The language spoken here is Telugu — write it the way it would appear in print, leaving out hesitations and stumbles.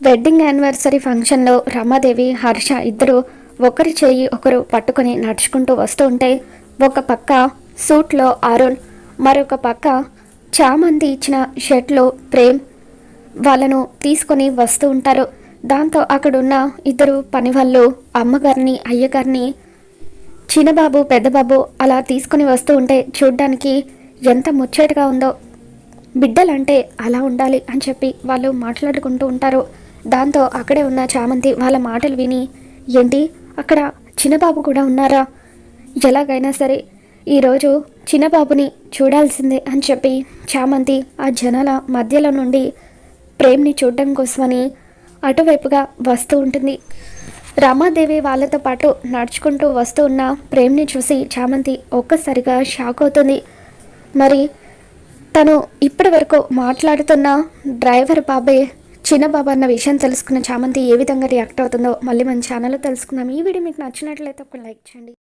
వెడ్డింగ్ యానివర్సరీ ఫంక్షన్లో రమాదేవి హర్ష ఇద్దరు ఒకరి చేయి ఒకరు పట్టుకొని నడుచుకుంటూ వస్తూ ఉంటే ఒక పక్క సూట్లో అరుణ్, మరొక పక్క చామంతి ఇచ్చిన షర్ట్లో ప్రేమ్ వాళ్ళను తీసుకొని వస్తూ ఉంటారు. దాంతో అక్కడున్న ఇద్దరు పని వాళ్ళు అమ్మగారిని అయ్యగారిని చిన్నబాబు పెద్దబాబు అలా తీసుకొని వస్తూ ఉంటే చూడ్డానికి ఎంత ముచ్చటగా ఉందో, బిడ్డలంటే అలా ఉండాలి అని చెప్పి వాళ్ళు మాట్లాడుకుంటూ ఉంటారు. దాంతో అక్కడే ఉన్న చామంతి వాళ్ళ మాటలు విని, ఏంటి అక్కడ చిన్నబాబు కూడా ఉన్నారా, ఎలాగైనా సరే ఈరోజు చిన్నబాబుని చూడాల్సిందే అని చెప్పి చామంతి ఆ జనాల మధ్యలో నుండి ప్రేమ్ని చూడడం కోసమని అటువైపుగా వస్తూ ఉంటుంది. రమాదేవి వాళ్ళతో పాటు నడుచుకుంటూ వస్తూ ఉన్న ప్రేమ్ని చూసి చామంతి ఒక్కసారిగా షాక్ అవుతుంది. మరి తను ఇప్పటి వరకు మాట్లాడుతున్న డ్రైవర్ బాబే చిన్నబాబు అన్న విషయం తెలుసుకున్న చామంతి ఏ విధంగా రియాక్ట్ అవుతుందో మళ్ళీ మన ఛానల్లో తెలుసుకుందాం. ఈ వీడియో మీకు నచ్చినట్లయితే ఒక లైక్ చేయండి.